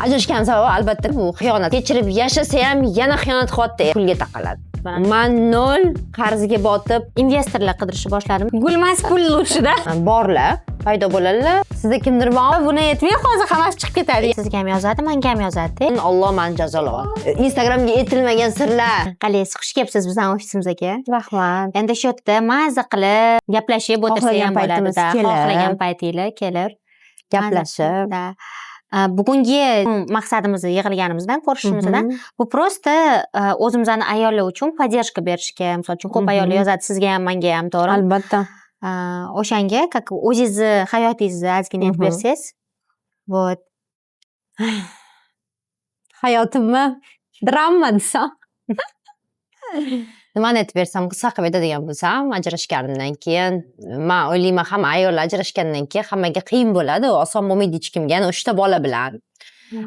Ajrashgan sababi albatta bu xiyonat. Kechirib yashasa ham yana xiyonat qilyapti, pulga taqaladi. Men 0 qarzga botib investorlar qidirishni boshladim. Gulmas pul urushida borlar, paydo bo'ladilar. Sizda kimdir bor, buni aytmay hozir hammasi chiqib ketadi. Sizga ham yozadi, menga ham yozadi. Alloh meni jazolayapti. Instagramga aytilmagan sirlar. Qalaysiz, xush kelibsiz bizning ofisimizga. Rahmat. Endi shu yerda maza qilib gaplashib o'tirsa ham bo'ladi. Xohlagan paytinglar kelib gaplashib. Bugungi maqsadimizni yig'ilganimizdan ko'rishimizdan bu prosta o'zimizning ayollar uchun podдержка berishga, misol uchun ko'p ayollar yozadi sizga ham, menga ham, to'g'ri? Albatta. O'shanga как o'zingizni hayotingizni ozgina aytib bersangiz. Вот. Hayotimni drama desam. Nimani aytib bersam, qissa qilib aytadigan bo'lsam, ajrashganimdan keyin men o'ylayman, hamma ayollar ajrashgandan keyin hammaga qiyin bo'ladi, oson bo'lmaydi hech kimga, 3 ta bola bilan.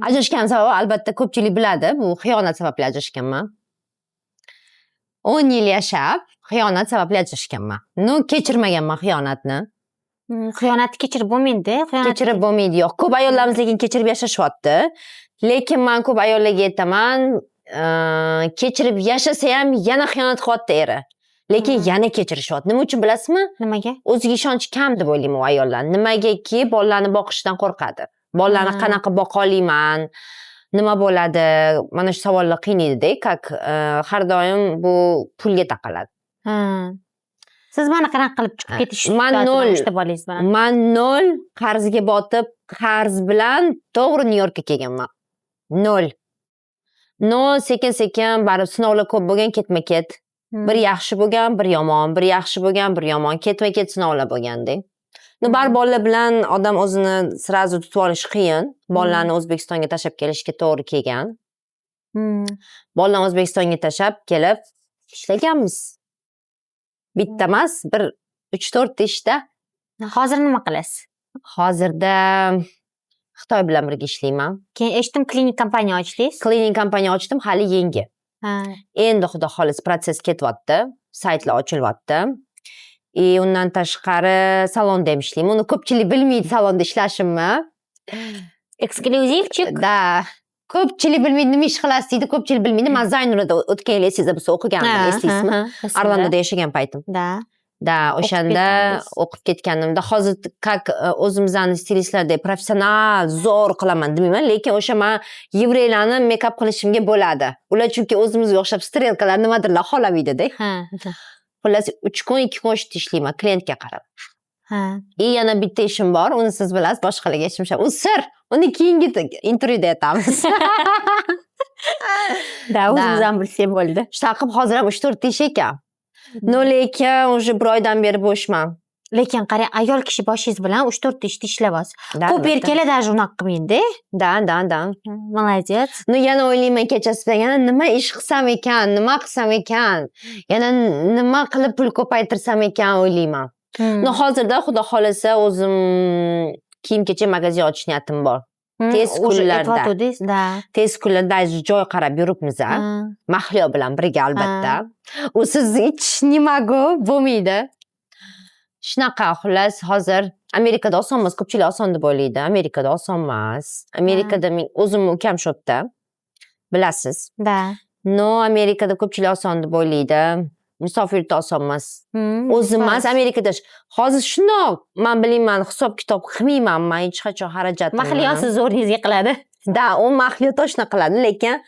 Ajrashgan sababi albatta ko'pchilik biladi, bu xiyonat sababli ajrashganman. 10 yil yashab, xiyonat sababli ajrashganman. Kechirmaganman xiyonatni. Xiyonatni kechirib bo'lmaydi, kechirib bo'lmaydi, yo'q. Ko'p ayollarimiz lekin kechirib yashashyapti. Lekin men ko'p ayollarga aytaman, kechirib yashasa ham yana xiyonat qilyapti eri. Lekin yana kechirishyapti. Nima uchun bilasizmi? Nimaga? O'ziga ishonchi kam deb o'ylayman u ayollar. Nimagaki bolalarni boqishdan qo'rqadi. Bolalarni qanaqa boqa olaman? Nima bo'ladi? Mana shu savollar qiynaydi-da, har doim bu pulga taqaladi. Siz mana qanaqa qilib chiqib ketish? Men 0 qarzga botib, qarz bilan to'g'ri Nyu-Yorkka kelganman. 0. Sekin-sekin barib sinovlar ko'p bo'lgan, ketma-ket. Bir yaxshi bo'lgan, bir yomon, bir yaxshi bo'lgan, bir yomon, ketma-ket sinovlar bo'lganda. Bar bolalar bilan odam o'zini srazu tutib olish qiyin. Bolalarni O'zbekistonga tashlab kelishga to'g'ri kelgan. Bolalarni O'zbekistonga tashlab kelib ishlaganmiz. Bitta emas, bir 3-4 ta ishda. Hozir nima qilasiz? Hozirda Xitoy bilan birga ishlayman. Keyin eshitdim, klinik kompaniya ochdingiz. Klinik kompaniya ochdim, hali yangi. Endi xudo xolis proses ketyapti, saytlar ochilyapti. Undan tashqari salonda ham ishlayman. Uni ko'pchilik bilmaydi salonda ishlashimni. Eksklyuzivchik. Da. Ko'pchilik bilmaydi nima ish qilasiz deydi, ko'pchilik bilmaydi. Men Zaynurada o'tgan yil esingizda bo'lsa o'qigandim, eslaysizmi? Orlandoda yashagan paytim. Da, o'shanda o'qib ketganimda hozir o'zimizning stilistlarda professional zo'r qilaman demayman, lekin o'sha men yevreylarni mekap qilishimga bo'ladi. Ular chunki o'zimizga o'xshab strelkalar nimadirlar xohlamaydi-da. Xullas 3 kun 2 kun ishda ishlayman klientga qarab. Yana bitta ishim bor, uni siz bilasiz, boshqalarga aytishim. U sir. Uni keyingi intervyuda aytamiz. Da, o'zimiz ham bilsak bo'ldi. Shunaqa qilib hozir ham 3-4 ta ish ekan. Lekin уже 1 oydan beri bo'shman. Lekin qarang, ayol kishi boshingiz bilan 3-4 ta ishda ishlayapsiz. Ko'p erkaklar даже unaqa qilmaydi. Da. Молодец. Yana o'ylayman kechasi yana nima ish qilsam ekan, nima qilsam ekan, yana nima qilib pul ko'paytirsam ekan o'ylayman. Hozirda xudo xolasa o'zim kiyim-kechak magazin ochish niyatim bor. Tez kunlarda joy qarab yuribmiz. Mahliyo bilan birga albatta. U siz hech nimaga bo'lmaydi. Shunaqa xullas hozir Amerikada oson emas, ko'pchilik oson deb o'ylaydi. Amerikada oson emas. Amerikada men o'zim ukam shu yerda. Bilasiz? Amerikada ko'pchilik oson deb o'ylaydi. Musofirlikda oson emas. O'zim emas Amerikada. Hozir shundoq men bilmayman, hisob-kitob qilmayman, men hech qachon xarajatni. Mahliyosiz o'rningizga qiladi. Da, u mahliyo toshna qiladi, lekin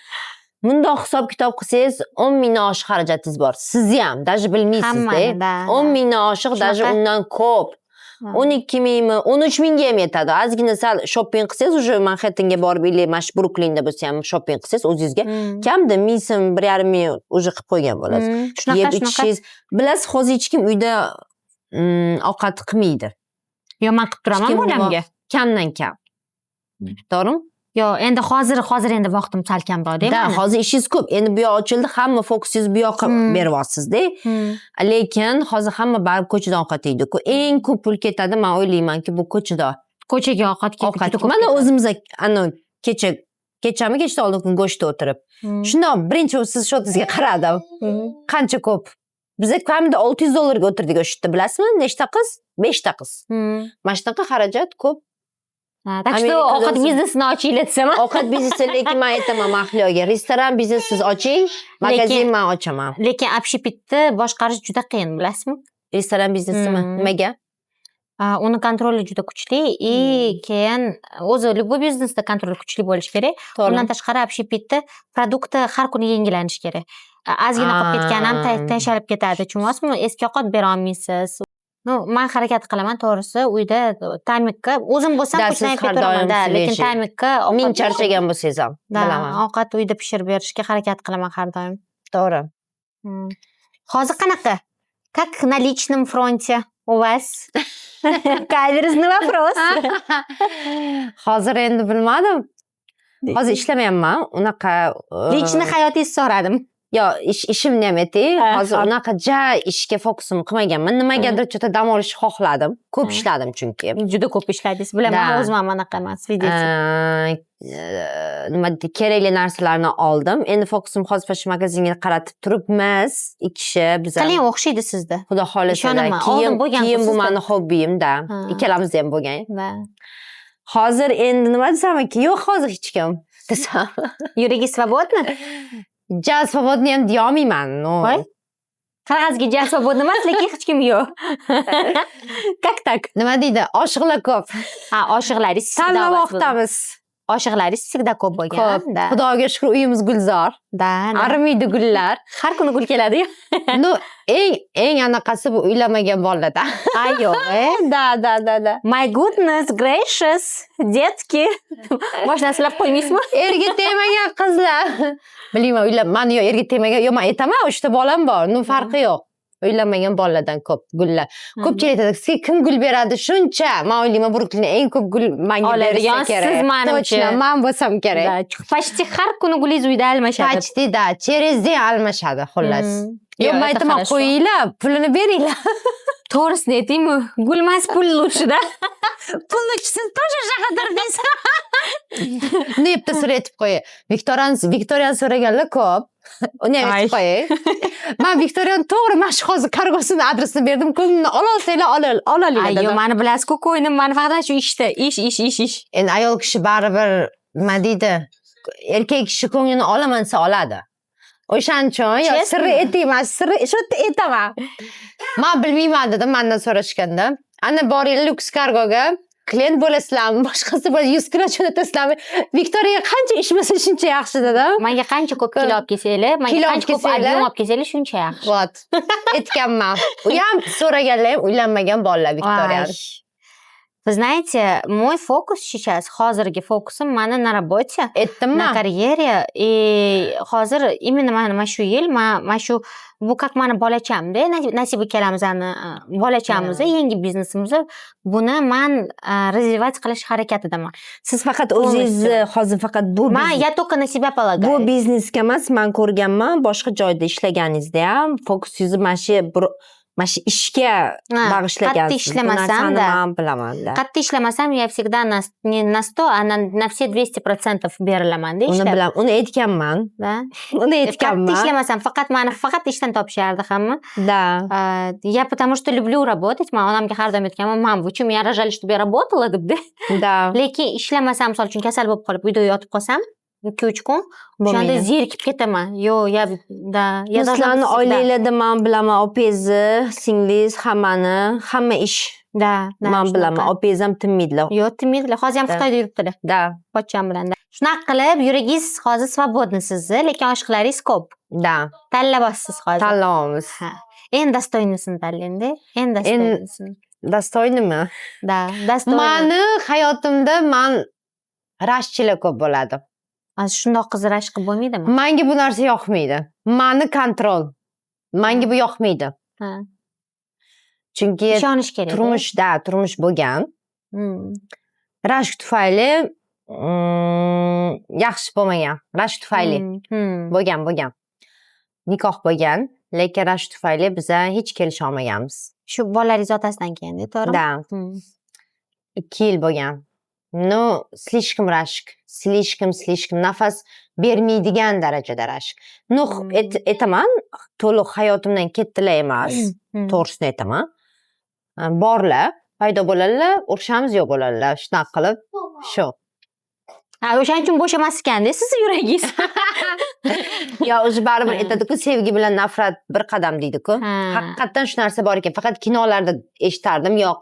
bundoq hisob-kitob qilsangiz 10 mingdan oshiq xarajatingiz bor. Sizni ham даже bilmaysiz-da. 10 mingdan oshiq, даже undan ko'p. 12 mingmi, 13 mingga ham yetadi. Ozgina sal shopping qilsangiz, уже Manhattanga borib, или mana shu Bruklinda bo'lsa ham shopping qilsangiz o'zingizga kamda 1000 so'm, 1,5 ming уже qilib qo'ygan bo'lasiz. Yeb ichishingiz, bilasiz, hozir hech kim uyda ovqat qilmaydi. Yo, men qilib turaman bolamga. Kamdan kam. To'g'rimi? Yo, endi hozir endi vaqtim sal kamroq-da. Da, hozir ishingiz ko'p. Endi bu yoq ochildi, hamma fokusingizni bu yoqqa beryapsiz-da. Lekin hozir hamma barib ko'chada ovqat yeydi-ku. Eng ko'p pul ketadi, men o'ylaymanki, bu ko'chada. Ko'chaga ovqat ketadi. Mana o'zimiz kechami kechda oldin go'shtda o'tirib. Shundoq birinchi siz shotingizga qaradim. Qancha ko'p. Biz kamida $600 ga o'tirdik o'sha yerda, bilasizmi? Nechta qiz? 5 ta qiz. Mana shunaqa xarajat ko'p. Так что ovqat biznesini ochinglar desam. Ovqat biznesi, lekin men aytaman Mahliyoga, restoran biznes siz oching, magazin men ochaman. Lekin общепитni boshqarish juda qiyin, bilasizmi? Restoran biznesimi? Nimaga? Uni kontroli juda kuchli и keyin o'zi любой biznesda kontroli kuchli bo'lishi kerak. Undan tashqari общепитni produkti har kuni yangilanishi kerak. Ozgina qolib ketgani ham tashlab ketadi. Tushunasizmi? Eski ovqat bera olmaysiz. Men harakat qilaman to'g'risi, uyda tamikka o'zim bo'lsam qo'shilib ketiraman-da, lekin tamikka ming charchagan bo'lsangiz ham bilaman. Ovqat uyda pishirib berishga harakat qilaman har doim. To'g'ri. Hozir qanaqa? Как на личном фронте у вас? Каверзный вопрос. Hozir endi bilmadim. Hozir ishlamayapman. Unaqa Личный hayotingizni so'radim. Yo, ishimni ham aytay. Hozir unaqa ishga fokusim qilmaganman. Nimagadir juda dam olishni xohladim. Ko'p ishladim chunki. Juda ko'p ishladingiz. Bilaman, o'zim ham anaqa emas, nima deydi, kerakli narsalarni oldim. Endi fokusim hozir shu magazinga qaratib turibmiz. Ikki kishi biz ham. Qalin o'xshaydi sizda. Xudo xolasa. Keyin bu meni hobbiyim-da. Ikkalamizda ham bo'lgan. Hozir endi nima desam-ki, yo'q hozir hech kim desam. Yuragi svobodni? Ja svobodni ham deya olmayman. Voy. Qog'ozga ja svobodni emas, lekin hech kim yo'q. Как так? Nima deydi? Oshiqlar ko'p. Oshiqlaringiz tanlamoqdamiz. Oshiqlaringiz всегда ko'p bo'lgan. Xudoga shukr, uyimiz gulzor. Arimaydi gullar. Har kuni gul keladi-yu. Eng anaqasi bu uylanmagan bolalarda. Yo'q, Da. My goodness gracious, детки. Boshdan silab qo'ymaysizmi? Erga tegmagan qizlar. Bilmayman, meni yo erga tegmagan, yo men aytaman, 3 ta bolam bor. Farqi yo'q. Uylanmagan bolalardan ko'p gullar. Ko'pchilik aytadi, "Sizga kim gul beradi shuncha?" Men o'ylayman, Bruklinda eng ko'p gul menga bersa kerak. Siz menimcha. Men bo'lsam kerak. Почти har kuni gulingiz uyda almashadi. Почти, da. Через dень almashadi, xullas. Yo'q, men aytaman, qo'yinglar, pulini beringlar. To'g'risini aytaymi? Gulmas pul lучше-da. Pulni siz тоже qadrdingiz. Niyatda so'raytib qo'y. Viktoriyan so'raganlar ko'p. Uni ham aytib qo'yay. Men Viktoriyan to'g'ri mana shu hozir kargosini adresini berdim. Kunni ololsanglar ololinglar dedi. Meni bilasiz-ku, ko'nglim meni faqat shu ishda, ish. Endi ayol kishi baribir nima deydi? Erkak kishi ko'nglini olaman desa oladi. O'shaning uchun yo sirri aytayman, sirri shu aytaman. Men bilmayman dedim mendan so'rashganda. Ana boringlar Lux Cargoga, klient bo'lasizlarmi, boshqasi bo'lsa 100 kilo jo'natasizlarmi? Viktoriyaga qancha ish bo'lsa shuncha yaxshi dedim. Menga qancha ko'p kilo olib kelsanglar, menga qancha ko'p ob'em olib kelsanglar shuncha yaxshi. Vot. Aytganman. U ham so'raganlar ham uylanmagan bolalar Viktoriya. Вы знаете, мой фокус сейчас, hozirgi fokusim mani na работе, на карьере, и hozir именно mana shu yil, mana shu bu как mani bolachamda, Nasib ikkalamizni bolachamizni, yangi biznesimizni, buni men развивать qilish harakatidaman. Siz faqat o'zingizni hozir faqat bu я только на себя полагаю. Bu biznesga emas, men ko'rganman, boshqa joyda ishlaganingizda ham fokusingizni mana shu ishga bag'ishlagan. Qattiq ishlamasam-da, bilaman-da. Qattiq ishlamasam, я всегда не на 100, а на все 200% berilaman-da ishlab. Uni bilan, uni aytganman. Uni aytganman. Qattiq ishlamasam, faqat ishdan topishardi hamma. Да. Я потому что люблю работать. Men onamga har doim aytganman, "Men uchun я рожали, чтобы я работала", debdi. Да. Lekin ishlamasam, misol uchun kasal bo'lib qolib, uyda yotib qolsam, 2-3 kun, o'shanda zerikib ketaman. Yo'q, ya sizlarni oilanglarda men bilaman, opangni, singlingiz, hamma ish. Men bilaman, opangiz ham tinmaydilar. Yo'q, tinmaydilar. Hozir ham Xitoyda yuribdilar. Da. Pochcham bilan. Shunaqa qilib, yuragingiz hozir svobodnisiz, lekin oshiqlaringiz ko'p. Da. Tanlab olasiz hozir. Tanlaymiz. Eng dostoynisini tanlang-da. Eng dostoynisini. Dostoynimi? Da, dostoyni. Meni hayotimda men rashchilar ko'p bo'ladi. Shundoq qiz rashk qilib bo'lmaydimi? Menga bu narsa yoqmaydi. Meni kontrol. Menga bu yoqmaydi. Chunki ishonish kerak. Turmush bo'lgan. Rashk tufayli yaxshi bo'lmagan. Rashk tufayli bo'lgan. Nikoh bo'lgan, lekin rashk tufayli biz hech kelisha olmaganmiz. Shu bolalaringiz otasidan keyin, to'g'rimi? Da. 2 yil bo'lgan. Слишком rashk. Слишком nafas bermaydigan darajada rashk. Aytaman, to'liq hayotimdan ketdilar emas. To'g'risini aytaman. Borlar, paydo bo'ladilar, urushamiz yo'q bo'ladilar. Shunaqa qilib, shu. O'shaning uchun bo'shamas ekanda sizni yuragingiz. Yo, o'zi baribir aytadi-ku, sevgi bilan nafrat bir qadam deydi-ku. Haqiqatdan shu narsa bor ekan. Faqat kinolarda eshitardim, yo'q.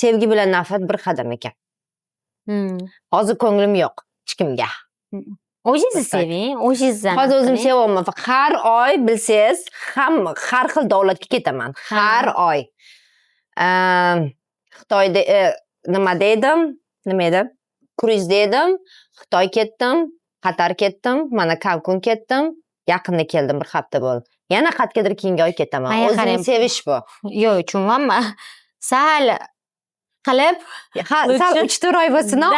Sevgi bilan nafrat bir qadam ekan. Hozir ko'nglim yo'q hech kimga. O'zingizni seving, o'zingizdan. Hozir o'zim sevyapman. Har oy bilsangiz, har xil davlatga ketaman. Har oy. Xitoyda nima edi? Kruzda edim. Xitoy ketdim, Qatar ketdim, mana Cancun ketdim. Yaqinda keldim, bir hafta bo'ldi. Yana qayergadir keyingi oy ketaman. O'zini sevish bu. Yo'q, tushunmayman. Sal qilib, sal 3-4 oy bo'lsin, da.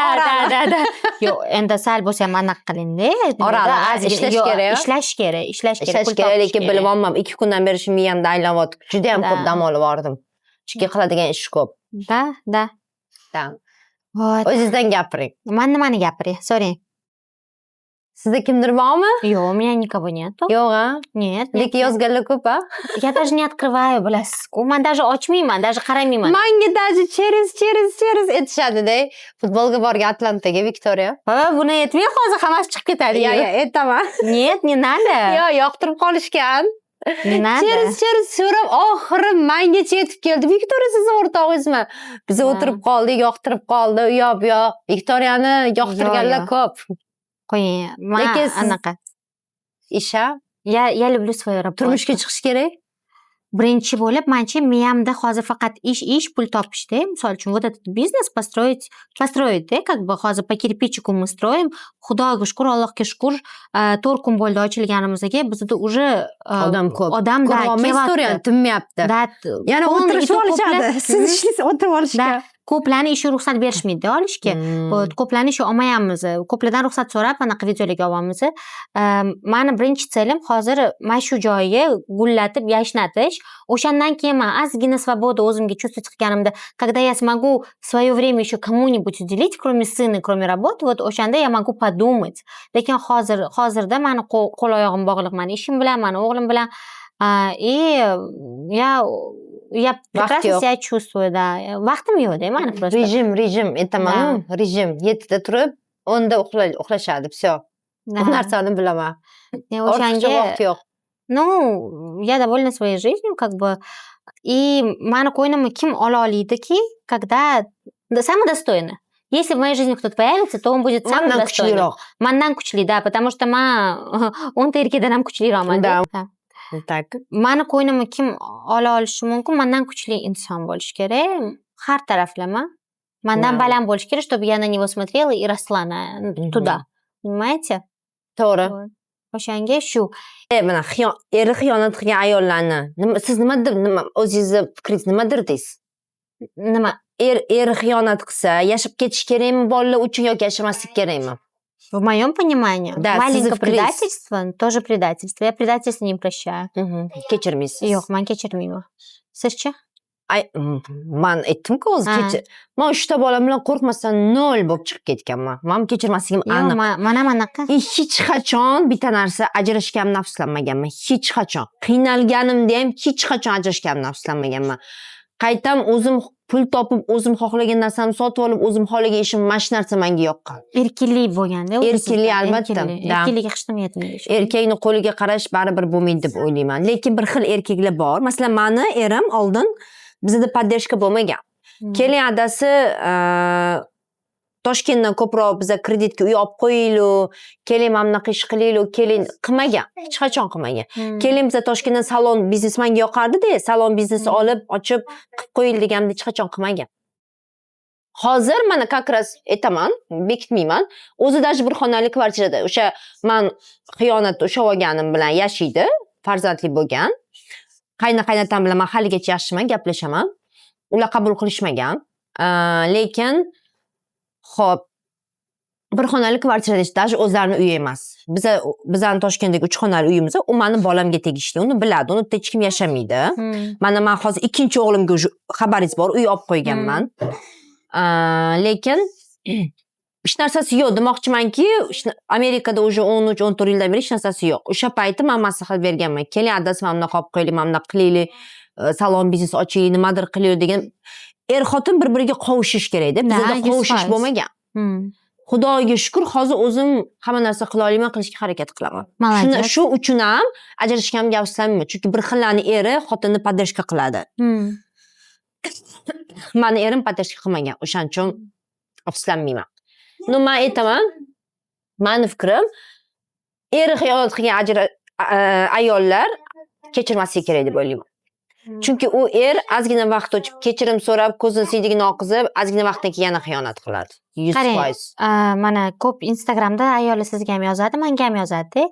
Yo'q, endi sal bo'lsa ham anaqa qiling-da. Oraliq ishlash kerak. Ishlash kerak. Lekin bilib olmam. 2 kundan beri shu miyamda aylanayapti. Juda ham ko'p dam olib bordim. Chunki qiladigan ish ko'p. Da. O'zingizdan gapiring. Men nimani gapiray? So'rang. Sizda kimdir bormi? Yo'q, у меня никого нет. Yo'q-a? Нет. Lekin yozganlar ko'p-a? Я даже не открываю, bilasiz-ku. Men даже ochmayman, даже qaramayman. Menga даже через etishadi-da. Futbolga borgan Atlantaga, Viktoriya. Buni aytmay, hozir hammasi chiqib ketadi. Yo'q, aytaman. Нет, не надо. Yo'q, yoqtirib qolishgan. Не надо. Через so'rab, oxiri mengacha yetib keldi. Viktoriya sizni o'rtog'ingizmi? Biz o'tirib qoldik, yoqtirib qoldi. U yo'q. Viktoriyani yoqtirganlar ko'p. Qo'ying. Lekin anaqa. Isha? Я люблю свою работу. Turmushga chiqish kerak. Birinchi bo'lib, mencha miyamda hozir faqat ish, pul topishda. Misol uchun, вот этот бизнес построить, да, как бы hozir по кирпичику мы строим. Xudoga shukr, Allohga shukr, 4 kun bo'ldi ochilganimizga. Bizda уже odam ko'p. Odamda Viktoriya tinmayapti. Yana o'tirishib olishadi. Siz ishlaysiz, o'tirib olishga. Ko'plarni ishi ruxsat berishmaydi olishga. Ko'plarni ishi olmayapmiz. Ko'plardan ruxsat so'rab, anaqa videolarga olyapmiz. Meni birinchi selim hozir mana shu joyga gullatib, yashnatish. O'shandan keyin men ozgina svoboda o'zimga чувствовать qilganimda, когда я смогу свое время еще кому-нибудь уделить, кроме сына, кроме работы, вот o'shanda я могу подумать. Lekin hozirda meni qo'l oyog'im bog'liq, meni ishim bilan, meni o'g'lim bilan. Я прекрасно себя чувствую, да. Vaqtim yo'q-da, meni просто. Rejim, aytaman, rejim. 7da turib, 10da uxlashadi, всё. Bu narsani bilaman. O'shanga vaqt yo'q. Ну, я довольна своей жизнью, как бы. И meni qo'ynimni kim ola oladiki, когда самодостойно. Если в моей жизни кто-то появится, то он будет самым достойным. Mandan kuchli, да, потому что men 10 erkakdan ham kuchliroqman. Да. Так. Meni qo'ynimni kim ola olishi mumkin? Mendan kuchli inson bo'lishi kerak. Har taraflama. Mendan baland bo'lishi kerak, чтобы я на него смотрела и росла туда. Понимаете? To'g'ri. O'shanga shu. Mana eri xiyonat qilgan ayollarni siz nimadir, o'zingizni fikringiz nimadir deysiz? Nima? Eri xiyonat qilsa, yashab ketish kerakmi bolalar uchun yoki yashamaslik kerakmi? В моем понимании, да, маленькое предательство тоже предательство. Я предательство не прощаю. Kechirmaysiz. Yo'q, men kechirmayman. Sizchi? Men aytdim-ku o'zi men 3 ta bolam bilan qo'rqmasdan 0 bo'lib chiqib ketganman. Men kechirmasligim aniq. Yo'q, men ham anaqa. Hech qachon bitta narsa ajrashganimni afsuslanmaganman. Hech qachon. Qiynalganimda ham hech qachon ajrashganimni afsuslanmaganman. Qaytam o'zim pul topib, o'zim xohlagan narsamni sotib olib, o'zim xohlagan ishim, mana shu narsa menga yoqqan. Erkinlik bo'lganda, erkinlik albatta. Erkinlik hech qachon yetmaydi. Erkakning qo'liga qarash baribir bo'lmaydi deb o'ylayman. Lekin bir xil erkaklar bor. Masalan, meni erim oldin bizda podдержка bo'lmagan. Keling adasi Toshkentdan ko'proq biza kreditga uy olib qo'yaylik, keling mana bunaqa ish qilaylik, keling qilmagan. Hech qachon qilmagan. Keling biza Toshkentdan salon biznes menga yoqardi-da, salon biznesi olib, ochib, qilib qo'yil deganimda hech qachon qilmagan. Hozir mana как раз aytaman, bekitmayman. O'zi даже bir xonali kvartirada o'sha men xiyonat o'sha olganim bilan yashaydi, farzandli bo'lgan. Qaynatam bilan men haligacha yaxshiman, gaplashaman. Ular qabul qilishmagan. Lekin xo'p, bir xonali kvartirada даже o'zlarining uyi emas. Bizning Toshkentdagi 3 xonali uyimiz, u meni bolamga tegishli. Uni biladi, uni hech kim yashamaydi. Mana men hozir ikkinchi o'g'limga xabaringiz bor, uy olib qo'yganman. Lekin hech narsasi yo'q demoqchimanki, Amerikada уже 13-14 yildan beri hech narsasi yo'q. O'sha payti men maslahat berganman. Keling, adasi mana bunaqa olib qo'yaylik, mana bunaqa qilaylik, salon biznes ochaylik, nimadir qilaylik degan. er xotin bir-biriga qovushish kerakda. Bizda qovushish bo'lmagan. Xudoga shukr, hozir o'zim hamma narsa qila olaman, qilishga harakat qilaman. Shu uchun ham ajrashganimga afsuslanmayman, chunki bir xillarning eri xotinni podдержка qiladi. Mani erim podдержка qilmagan, o'shaning uchun afsuslanmayman. Men aytaman, mani fikrim, eri xiyonat qilgan ayollar kechirmaslik kerak deb o'ylayman. Chunki u er ozgina vaqt o'tib kechirim so'rab, ko'zini siydigini oqizib, ozgina vaqtdan keyin yana xiyonat qiladi. 100%. Mana ko'p Instagramda ayollar sizga ham yozadi, menga ham yozadi.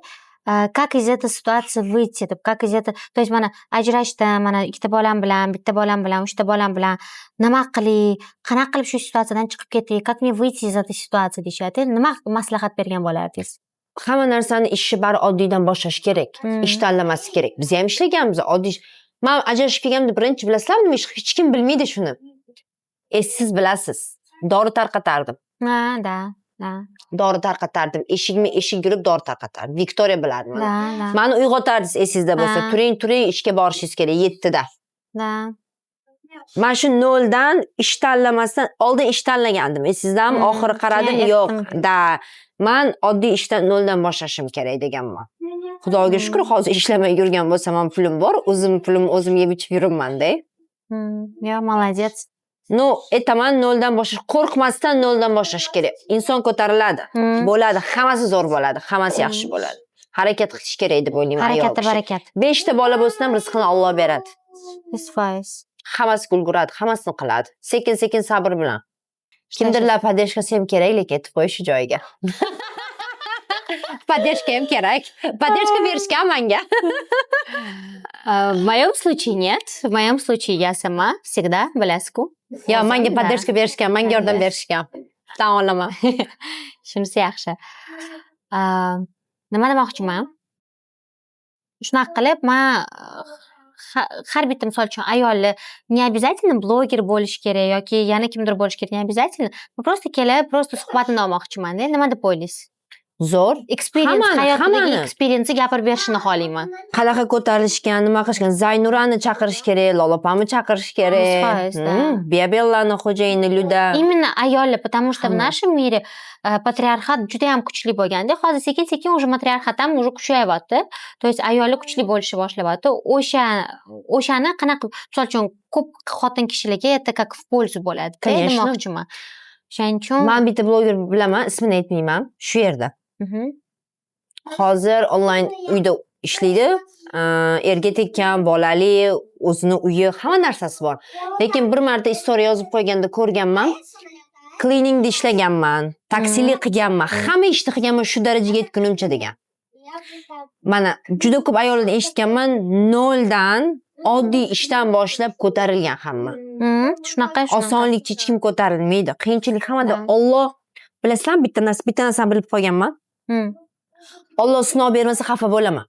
Как из этой ситуации выйти deb, как из этой, то есть mana ajrashdim, mana ikkita bolam bilan, bitta bolam bilan, uchta bolam bilan nima qilay, qanaqa qilib shu situatsiyadan chiqib ketay, как мне выйти из этой ситуации deyshadi. Nima maslahat bergan bo'lardingiz? Hamma narsani ishni bari oddiydan boshlash kerak. Ish tanlamaslik kerak. Biz ham ishlaganmiz, oddiy. Men ajrashib kelganimda birinchi bilasizlarmi, nima ish hech kim bilmaydi shuni. Siz bilasiz. Dori tarqatardim. Da. Dori tarqatardim. Eshik yurib dori tarqatardim. Viktoriya bilardim. Meni uyg'otardingiz esingizda bo'lsa, turing, ishga borishingiz kerak 7 da. Men shu 0 dan ish tanlamasdan oldin ish tanlagandim. Esizdami? Oxiri qaradim, yo'q. Men oddiy ishdan 0 dan boshlashim kerak deganman. Xudoga shukr, hozir ishlamay yurgan bo'lsam ham pulim bor, pulim o'zim yeb ichib yuribman-da. Yo, молодец. Aytaman 0 dan boshlash, qo'rqmasdan 0 dan boshlash kerak. Inson ko'tariladi, bo'ladi, hammasi zo'r bo'ladi, hammasi yaxshi bo'ladi. Harakat qilish kerak deb o'ylayman. Harakatda barakat. 5 ta bola bo'lsa ham rizqini Alloh beradi. 100%. Hammasi ulguradi, hammasini qiladi. Sekin-sekin sabr bilan. Kimdirlar podдержкасы ham kerak, lekin aytib qo'yish joyiga. Поддержка ham kerak. Поддержка berishgan menga. В моем случае нет. В моем случае я сама всегда, bilasizku. Yo, menga поддержка berishgan, menga yordam berishgan. Tan olaman. Shunisi yaxshi. Nima demoqchiman? Shunaqa qilib, men har bitta misol uchun ayolni не обязательно блогер bo'lish kerak yoki yana kimdir bo'lish kerak, не обязательно. Просто kelib, просто suhbatini olmoqchiman-da. Nima deb o'ylaysiz? Zo'r. Experience, hayotidagi experience gapirib berishini xohlayman. Qanaqa ko'tarilishgan, nima qilishgan, Zaynurani chaqirish kerak, Lolopamni chaqirish kerak. Bebellani xo'jayini Luda. Именно ayollar, потому что в нашем мире patriarxat juda ham kuchli bo'lganda, hozir sekin-sekin уже matriarxat ham уже kuchayapti. То есть ayollar kuchli bo'lishni boshlayapti. O'shani qanaqa, misol uchun ko'p xotin kishilarga это как в пользу bo'ladi. Demoqchiman. Shuning uchun men bitta bloger bilaman, ismini aytmayman, shu yerda. Hozir onlayn uyda ishlaydi, erga tekkan, bolali, o'zini uyi, hamma narsasi bor. Lekin bir marta istoriya yozib qo'yganda ko'rganman. Cleaningda ishlaganman, taksilik qilganman, hamma ishni qilganman shu darajaga yetgunimcha degan. Mana juda ko'p ayollardan eshitganman, 0 dan oddiy ishdan boshlab ko'tarilgan hamma. Shunaqa. Osonlikcha hech kim ko'tarilmaydi. Qiyinchilik hammada. Alloh, bilasizmi, bitta narsani bilib qo'yganman. Alloh sinov bermasa xafa bo'laman.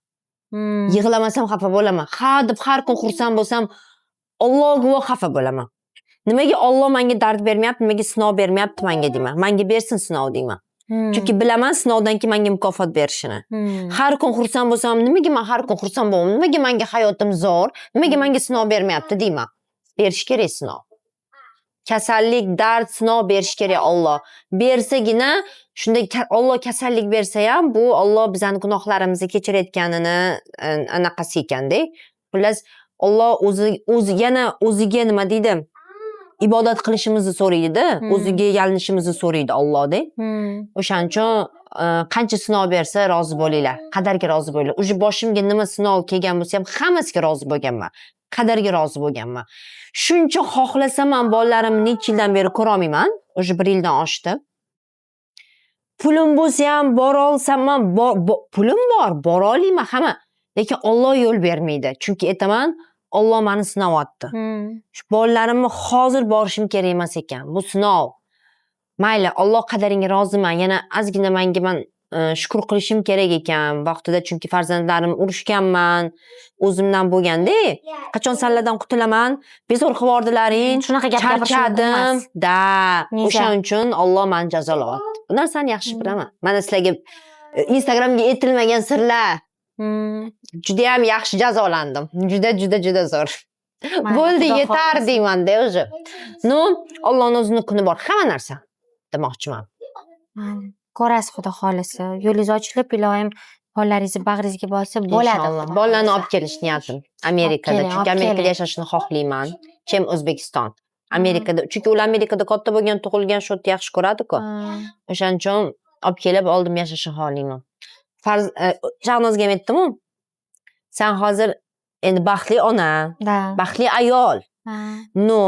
Yig'lamasam xafa bo'laman. Deb har kun xursand bo'lsam, Alloh guvoh xafa bo'laman. Nimaga Alloh menga dard bermayapti, nimaga sinov bermayapti menga deyman. Menga bersin sinov deyman. Chunki bilaman sinovdan keyin menga mukofot berishini. Har kun xursand bo'lsam, nimaga men har kun xursand bo'laman? Nimaga menga hayotim zo'r? Nimaga menga sinov bermayapti deyman. Berish kerak sinov. Kasallik, dard, sinov berish kerak Alloh. Bersagina, shunday Alloh kasallik bersa ham, bu Alloh bizning gunohlarimizni kechirayotganini anaqasi ekanda. Xullas, Alloh o'zi yana o'ziga nima deydi? Ibodat qilishimizni so'raydi, o'ziga yalinishimizni so'raydi Allohda. O'shaning uchun qancha sinov bersa rozi bo'linglar, qadarga rozi bo'linglar. O'sha boshimga nima sinov kelgan bo'lsa ham hammasiga rozi bo'lganman. Qadarga rozi bo'lganman. Shuncha xohlasam ham bolalarimni necha yildan beri ko'ra olmayman. O'sha 1 yildan oshdi. Pulim bo'lsa ham bora olsam ham pulim bor, bora olaman hamma. Lekin Alloh yo'l bermaydi. Chunki aytaman, Alloh meni sinovotdi. Shu bolalarimni hozir borishim kerak emas ekan. Bu sinov. Mayli, Alloh qadaringga roziman. Yana ozgina menga men shukr qilishim kerak ekan vaqtida, chunki farzandlarim urushganman, o'zimdan bo'lganda, qachon sanlardan qutulaman, bezor qilib yubordilaring, shunaqa gap charchadim. O'shaning uchun Alloh meni jazolayapti. Bu narsani yaxshi bilaman. Mana sizlarga Instagramga aytilmagan sirlar. Juda ham yaxshi jazolandim. Juda zo'r. bo'ldi yetar deymanda уже ну Allohning o'zini kuni bor hamma narsa demoqchiman ko'rasiz xudo xohlasa yo'lingiz ochilib iloyim bolalaringizni bag'ringizga bosib bo'ladi inshaalloh bolalarni olib kelish niyatim Amerikada chunki Amerikada yashashni xohlayman chem O'zbekiston Amerikada chunki ular Amerikada katta bo'lgan tug'ilgan shu yerda yaxshi ko'radi-ku o'shaning uchun olib kelib oldin yashashni xohlayman Shahnozga ham aytdim-ku sen hozir endi baxtli ona baxtli ayol no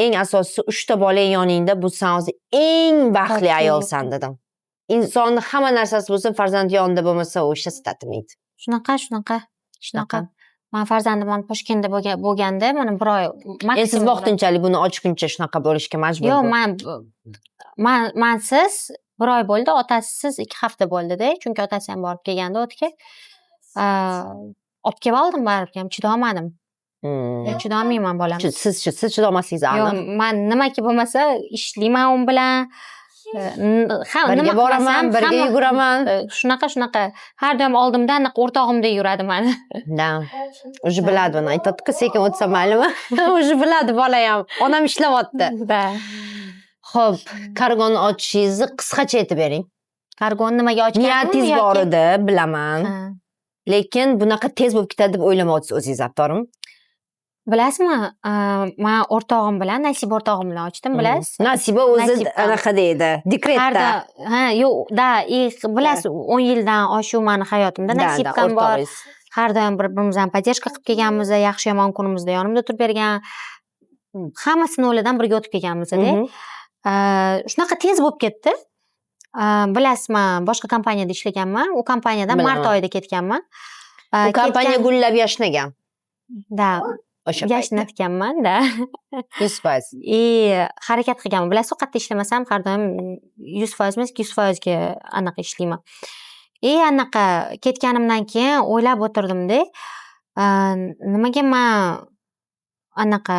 eng asosiysi 3 ta bola yoningda bu sen hozir eng baxtli ayolsan dedim insonni hamma narsasi bo'lsa farzand yonida bo'lmasa o'sha statimaydi shunaqa man farzandim Toshkentda bo'lganda mana bir oy endi siz vaqtinchalik buni ochguncha shunaqa bo'lishga majbur yo'q mansiz bir oy bo'ldi otasisiz 2 hafta bo'ldida chunki otasi ham borib kelgandi o'tga olib kelib oldim baribir ham chidolmadim chidolmayman bolam siz chidolmasangiz aniq yo'q man nimaki bo'lmasa ishlayman u bilan birga boraman birga yuguraman shunaqa har doim oldimda anaqa o'rtog'imdek yuradi mani да уже biladi buni aytadi-ku sekin o'tsa maylimi уже biladi bola ham onam ishlayapti ho'p kargonni ochishingizni qisqacha aytib bering kargonni nimaga ochganim niyatingiz bor edi bilaman lekin bunaqa tez bo'lib ketadi deb o'ylamayapsiz o'zingiz to'g'rimi bilasizmi man o'rtog'im bilan Nasiba o'rtog'im bilan ochdim bilasiz Nasiba o'zi anaqa deydi dekretda yo'q bilasiz 10 yildan oshuv mani hayotimda Nasib ham bor har doim bir-birimizni поддержка qilib kelganmiz yaxshi yomon kunimizda yonimda turib bergan hamma sinovlardan birga o'tib kelganmiz-da shunaqa tez bo'lib ketdi bilasiz man boshqa kompaniyada ishlaganman u kompaniyadan mart oyida ketganman u kompaniya gullab yashnagan да yashnatganman-da 100% harakat qilganman bilasiz qayerda ishlamasam har doim 100% emas 200% ga anaqa ishlayman anaqa ketganimdan keyin o'ylab o'tirdim-da nimaga man anaqa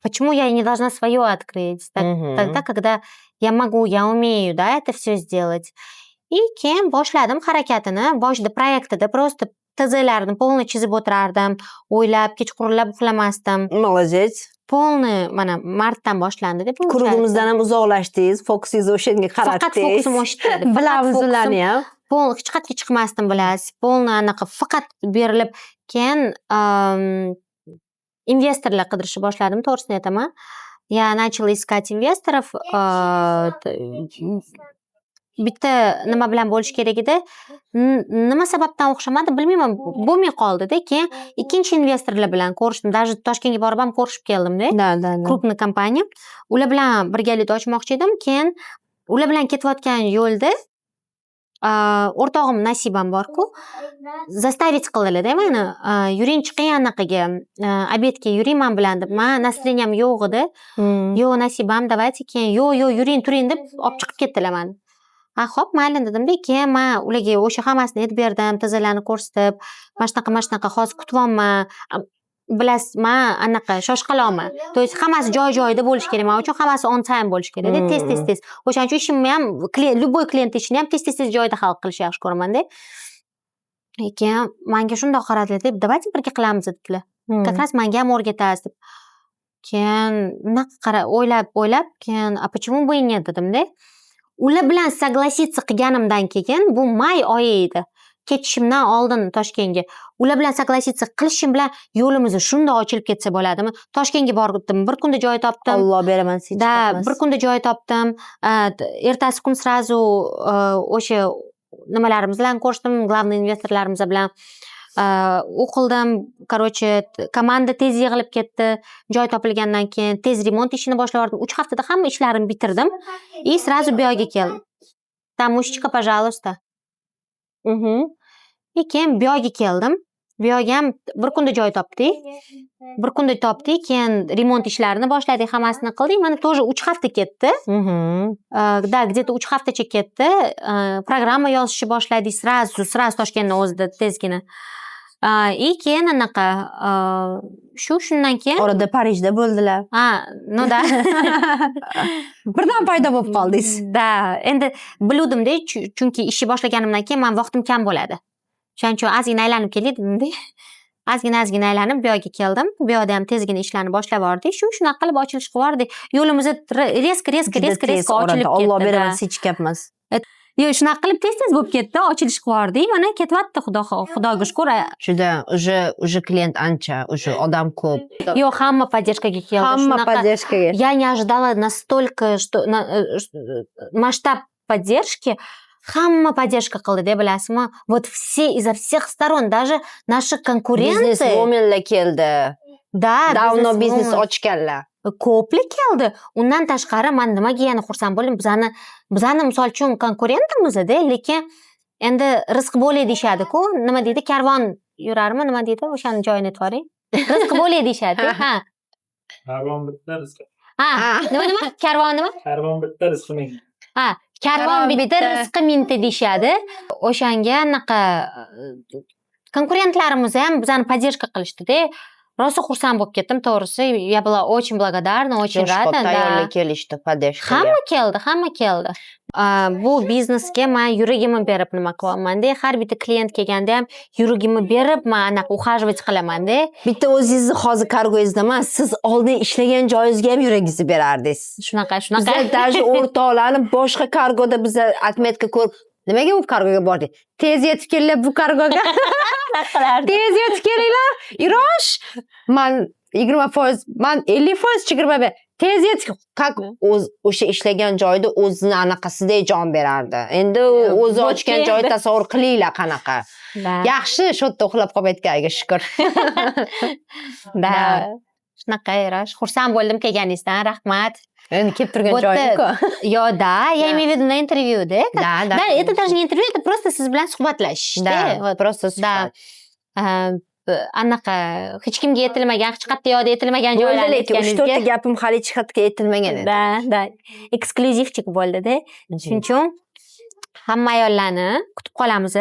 почему я не должна свое открыть тогда когда я могу я умею да это все сделать keyin boshladim harakatini boshida proyektida просто TZlarni полный chizib o'tirardim o'ylab kechqurunlab uxlamasdim молодец полный mana martdan boshlandi deb klubimizdan ham uzoqlashdingiz fokusingizni o'sha yerga qaratdingiz faqat fokusim o'sha bilamiz ularni ham hech qayerga chiqmasdim bilasiz полный anaqa faqat berilib keyin investorlar qidirishni boshladim to'g'risini aytaman я начала искать инвесторов bitta nima bilan bo'lish kerak edi nima sababdan o'xshamadi bilmayman bo'lmay qoldida keyin ikkinchi investorlar bilan ko'rishdim даже Toshkentga borib ham ko'rishib keldimda крупный kompaniya ular bilan birgalikda ochmoqchi edim keyin ular bilan ketayotgan yo'lda o'rtog'im Nasibam borku заставить qildilarda mani yuring chiqing anaqaga obedga yuring man bilan deb man настроением yo'q edi yo'q Nasibam давайте keyin yo'q yuring turing deb olib chiqib ketdilar mani ho'p mayli dedimda keyin man ularga o'sha hammasini aytib berdim TZlarni ko'rsatib mana shunaqa hozir kutyapman bilasiz man anaqa shoshqaloqman то есть hammasi joyida bo'lishi kerak man uchun hammasi on time bo'lishi kerakda tez o'shaning uchun ishimni ham любой klient ishini ham tez joyida hal qilishni yaxshi ko'raman-da keyin menga shundoq qaradilar deb давайте birga qilamiz dedilar как раз menga ham o'rgatasiz deb keyin bunaqa o'ylab keyin a почему бы и нет dedimda ular bilan согласиться qilganimdan keyin bu may oyi edi ketishimdan oldin Toshkentga ular bilan согласиться qilishim bilan yo'limiz shundoq ochilib ketsa bo'ladimi Toshkentga bordim bir kunda joy topdim Alloh beraman да bir kunda joy topdim ertasi kun сразу o'sha nimalarimiz bilan ko'rishdim главный investorlarimiz bilan o'qildim короче komanda tez yig'ilib ketdi joy topilgandan keyin tez remont ishini boshlab yubordim 3 haftada hamma ishlarimni bitirdim и сразу bu yoqqa keldim Tamushchika пожалуйста keyin bu yoqqa keldim bu yoqqa ham bir kunda joy topdik keyin remont ishlarini boshladik hammasini qildik mana тоже 3 hafta ketdi да где-то 3 haftacha ketdi programma yozishni boshladik сразу Toshkentni o'zida tezgina keyin anaqa shundan keyin orada Parijda bo'ldilar ну да birdan paydo bo'lib qoldingiz да endi biluvdimda chunki ishni boshlaganimdan keyin men vaqtim kam bo'ladi o'shaning uchun ozgina aylanib kelay dedimda ozgina aylanib bu yoqqa keldim. Bu yoqda ham tezgina ishlarni boshlab yubordik. Shunaqa qilib ochilish qilib yubordik. Yo'limiz reska ochilib ketdi. Alloh bermas, hech gap emas. Yo'q, shunaqa qilib tez bo'lib ketdi, ochilish qilib yubordik. Mana ketyapti, Xudoga shukr. Juda, уже klient ancha, уже odam ko'p. Yo'q, hamma поддержкаga keldi. Hamma поддержкаga. Я не ожидала настолько, что масштаб поддержки. Hamma поддержка qildi deb bilasizmi? Вот все изо всех сторон, даже наши конкуренты. Bizneswomanlar keldi. Da, davno biznes ochganlar. Ko'plik keldi. Undan tashqari men nimaga yana xursand bo'ldim? Bizani misol uchun konkurentimiz-da, lekin endi rizq bo'lay deyshadi-ku. Nima deydi? Karvon yurarmi? Nima deydi? O'shani joyini aytvoring. Rizq bo'lay deyshadi. Ha. Karvon bitta rizq. Ha, nima? Karvon nima? Karvon bitta rizq ming. Ha, karvon bitta rizqi mingta deyshadi. O'shanga anaqa konkurentlarimiz ham bizani поддержка qilishdi-da. Rosa xursand bo'lib ketdim, to'g'risi. Я была очень благодарна, очень rada. Tayyorlar kelishdi, поддержка. Hamma keldi. Bu biznesga men yuragimni berib nima qilyapman-da. Har bitta klient kelganda ham yuragimni berib men anaqa ухаживать qilaman-da. Bitta o'zingizni hozir kargoyingizda emas, siz oldin ishlagan joyingizga ham yuragingizni berardingiz. Shunaqa. Bizlar даже o'rtoqlarni boshqa kargoda bizlar отметка ko'rib, nimaga bu kargoga bordik? Tez yetib kelinglar bu kargoga. Tez yetib kelinglar. Irosh, men 20%, men 50% chegirma ber. Tez yetib, o'sha ishlagan joyda o'zini anaqasidek jon berardi. Endi o'zi ochgan joyni tasavvur qilinglar qanaqa. Yaxshi, shu yerda uxlab qolmayotganiga shukr. Da. Shunaqa Irosh. Xursand bo'ldim kelganingizdan, rahmat. Endi kelib turgan joyim-ku. Yo, да, я имею в виду на интервью, да? Да, это даже не интервью, это просто siz bilan suhbatlashish. Да, просто suhbat. Anaqa hech kimga aytilmagan, hech qayerda yo'da aytilmagan joylarni aytganingizga. 3-4 ta gapim hali hech qayerga aytilmagan edi. Da. Eksklyuzivchik bo'ldi-da. Shuning uchun hamma ayollarni kutib qolamiz.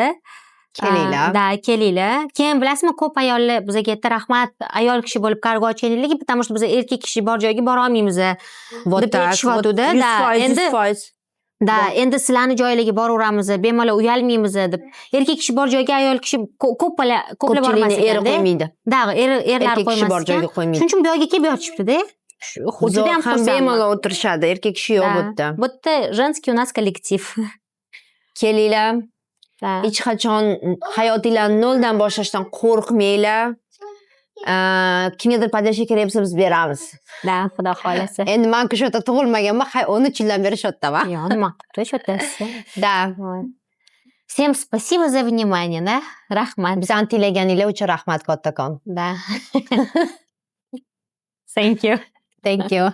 Kelinglar. Da, kelinglar. Keyin bilasizmi, ko'p ayollar bizga aytdi, rahmat, ayol kishi bo'lib kargo ochaylik, потому что biz erkak kishi bor joyga bora olmaymiz. Вот так. Da, endi sizlarni joylarga boraveramiz, bemalol uyalmaymiz deb. Erkak kishi bor joyga ayol kishi ko'plab bormas ekan. Eri qo'ymaydi. Da, erlar qo'ymas. Kishi bor joyga qo'ymaydi. Shuning uchun bu yoqga kelib yotishibdi-da. Juda ham bemalol o'tirishadi, erkak kishi yo'q bu yerda. Bu yerda женский у нас коллектив. Kelinglar. Hech qachon hayotinglarni noldan boshlashdan qo'rqmanglar. Kimgadir поддержка kerak bo'lsa biz beramiz. Da, xudo xolasa. Endi men shu yerda tug'ilmaganman, 13 yildan beri shu yerdaman. Yo'q, nima qilibdi shu yerda? Da. Всем спасибо за внимание, да? Rahmat. Bizani tinglaganinglar uchun rahmat kattakon. Da. Thank you. Thank you.